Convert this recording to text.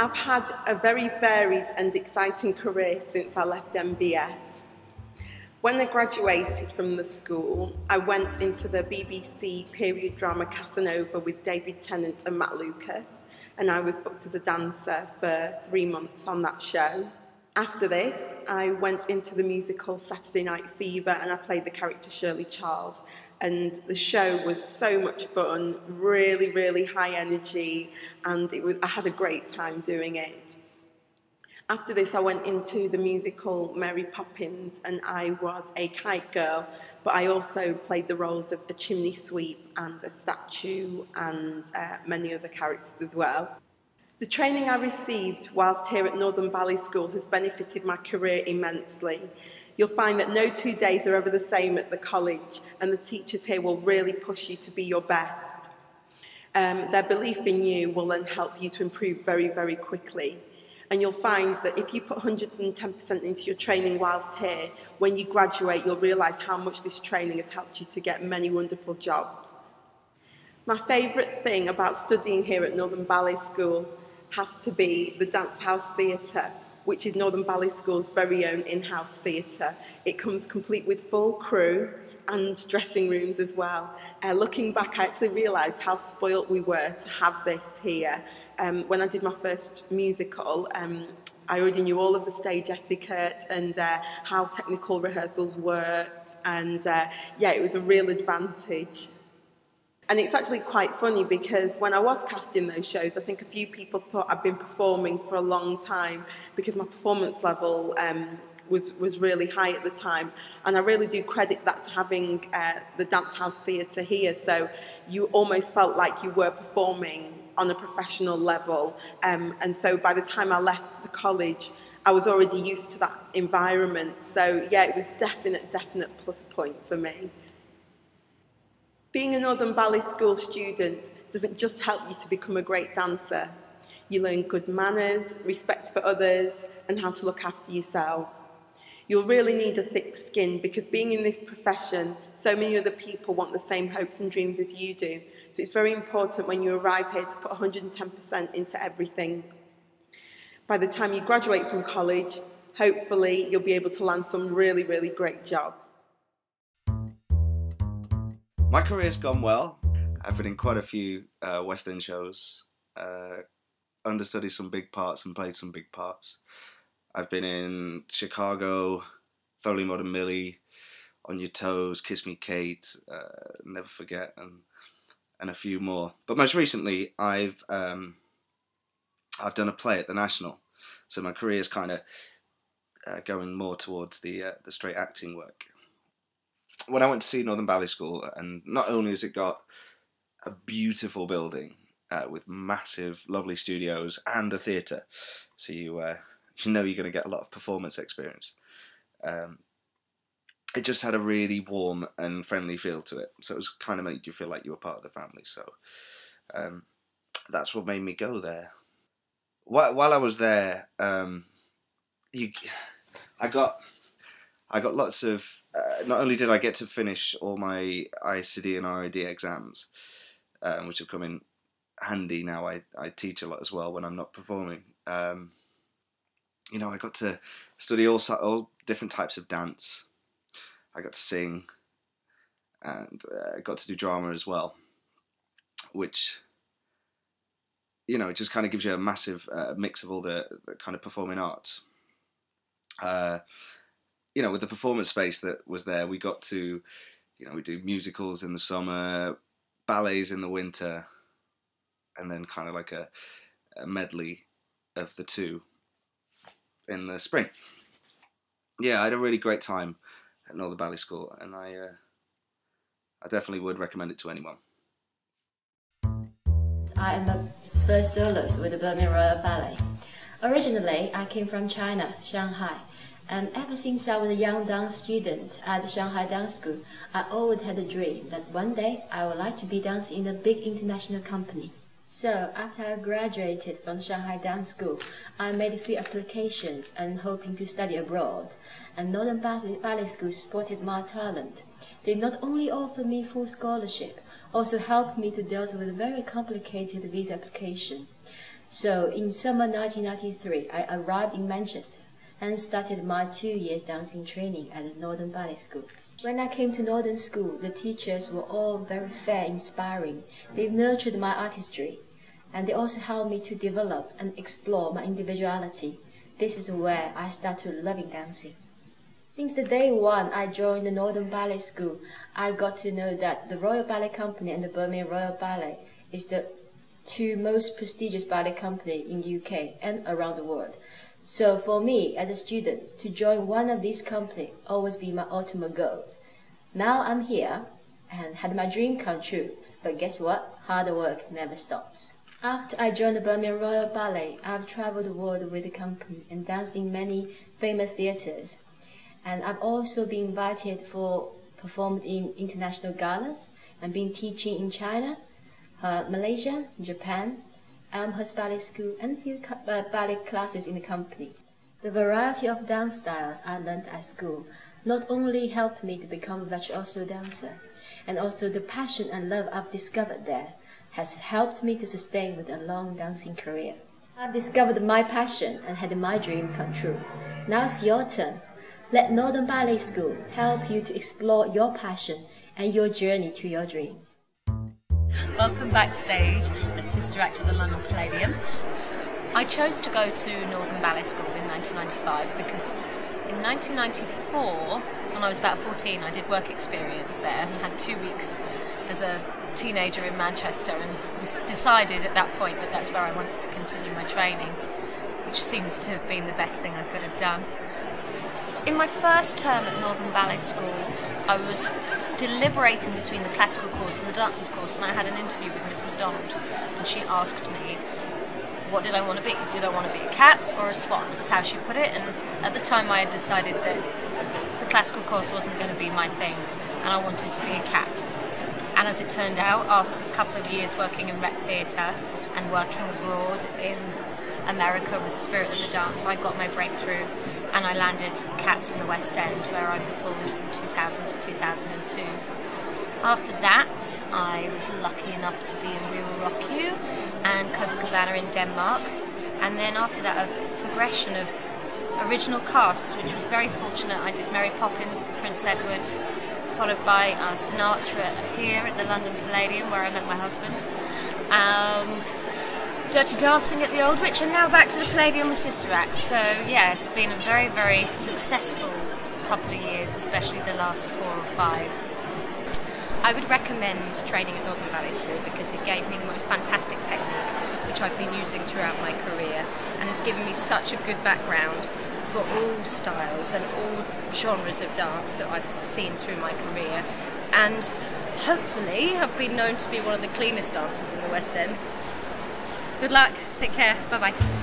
I've had a very varied and exciting career since I left MBS. When I graduated from the school, I went into the BBC period drama Casanova with David Tennant and Matt Lucas, and I was booked as a dancer for 3 months on that show. After this, I went into the musical Saturday Night Fever and I played the character Shirley Charles. And the show was so much fun, really, really high energy, and I had a great time doing it. After this, I went into the musical Mary Poppins and I was a kite girl, but I also played the roles of a chimney sweep and a statue and many other characters as well. The training I received whilst here at Northern Ballet School has benefited my career immensely. You'll find that no 2 days are ever the same at the college, and the teachers here will really push you to be your best. Their belief in you will then help you to improve very, very quickly. And you'll find that if you put 110% into your training whilst here, when you graduate, you'll realise how much this training has helped you to get many wonderful jobs. My favourite thing about studying here at Northern Ballet School has to be the Dance House Theatre, which is Northern Ballet School's very own in-house theatre. It comes complete with full crew and dressing rooms as well. Looking back, I actually realised how spoilt we were to have this here. When I did my first musical, I already knew all of the stage etiquette and how technical rehearsals worked, and yeah, it was a real advantage. And it's actually quite funny because when I was casting those shows, I think a few people thought I'd been performing for a long time because my performance level was really high at the time. And I really do credit that to having the Dance House Theatre here. So you almost felt like you were performing on a professional level. And so by the time I left the college, I was already used to that environment. So yeah, it was definite plus point for me. Being a Northern Ballet School student doesn't just help you to become a great dancer. You learn good manners, respect for others, and how to look after yourself. You'll really need a thick skin because being in this profession, so many other people want the same hopes and dreams as you do. So it's very important when you arrive here to put 110% into everything. By the time you graduate from college, hopefully you'll be able to land some really, really great jobs. My career's gone well. I've been in quite a few West End shows, understudied some big parts and played some big parts. I've been in Chicago, Thoroughly Modern Millie, On Your Toes, Kiss Me Kate, Never Forget, and a few more. But most recently, I've done a play at the National, so my career's kind of going more towards the straight acting work. When I went to see Northern Ballet School, and not only has it got a beautiful building with massive, lovely studios and a theatre, so you know you're going to get a lot of performance experience. It just had a really warm and friendly feel to it, so it was kind of made you feel like you were part of the family. So that's what made me go there. While I was there, I got lots of. Not only did I get to finish all my ICD and RID exams, which have come in handy now. I teach a lot as well when I'm not performing. You know, I got to study all different types of dance. I got to sing, and I got to do drama as well, which, you know, it just kind of gives you a massive mix of all the kind of performing arts. You know, with the performance space that was there, we got to, you know, we do musicals in the summer, ballets in the winter, and then kind of like a medley of the two in the spring. Yeah, I had a really great time at Northern Ballet School, and I definitely would recommend it to anyone. I am the first soloist with the Birmingham Royal Ballet. Originally, I came from China, Shanghai. And ever since I was a young dance student at the Shanghai Dance School, I always had a dream that one day I would like to be dancing in a big international company. So after I graduated from the Shanghai Dance School, I made a few applications and hoping to study abroad. And Northern Ballet School spotted my talent. They not only offered me full scholarship, also helped me to deal with a very complicated visa application. So in summer 1993, I arrived in Manchester and started my 2 years dancing training at the Northern Ballet School. When I came to Northern School, the teachers were all very fair, inspiring. They nurtured my artistry, and they also helped me to develop and explore my individuality. This is where I started loving dancing. Since the day one I joined the Northern Ballet School, I got to know that the Royal Ballet Company and the Birmingham Royal Ballet is the two most prestigious ballet companies in the UK and around the world. So for me, as a student, to join one of these companies always be my ultimate goal. Now I'm here and had my dream come true, but guess what? Hard work never stops. After I joined the Birmingham Royal Ballet, I've traveled the world with the company and danced in many famous theatres. And I've also been invited for performed in international galas and been teaching in China, Malaysia, Japan, Elmhurst Ballet School, and a few ballet classes in the company. The variety of dance styles I learned at school not only helped me to become a virtuoso dancer, and also the passion and love I've discovered there has helped me to sustain with a long dancing career. I've discovered my passion and had my dream come true. Now it's your turn. Let Northern Ballet School help you to explore your passion and your journey to your dreams. Welcome backstage at Sister Act of the London Palladium. I chose to go to Northern Ballet School in 1995 because in 1994, when I was about 14, I did work experience there and had 2 weeks as a teenager in Manchester, and was decided at that point that that's where I wanted to continue my training, which seems to have been the best thing I could have done. In my first term at Northern Ballet School, I was deliberating between the classical course and the dancers course, and I had an interview with Miss MacDonald, and she asked me what did I want to be. Did I want to be a cat or a swan? That's how she put it, and at the time I had decided that the classical course wasn't going to be my thing, and I wanted to be a cat. And as it turned out, after a couple of years working in rep theatre and working abroad in America with Spirit of the Dance, I got my breakthrough and I landed Cats in the West End, where I performed from 2000 to 2002. After that, I was lucky enough to be in We Will Rock You and Copacabana in Denmark, and then after that a progression of original casts, which was very fortunate. I did Mary Poppins, Prince Edward, followed by Sinatra here at the London Palladium, where I met my husband. Dirty Dancing at the Old Witch, and now back to the Palladium with Sister Act. So yeah, it's been a very, very successful couple of years, especially the last 4 or 5. I would recommend training at Northern Ballet School because it gave me the most fantastic technique, which I've been using throughout my career, and has given me such a good background for all styles and all genres of dance that I've seen through my career. And hopefully I've been known to be one of the cleanest dancers in the West End. Good luck, take care, bye bye.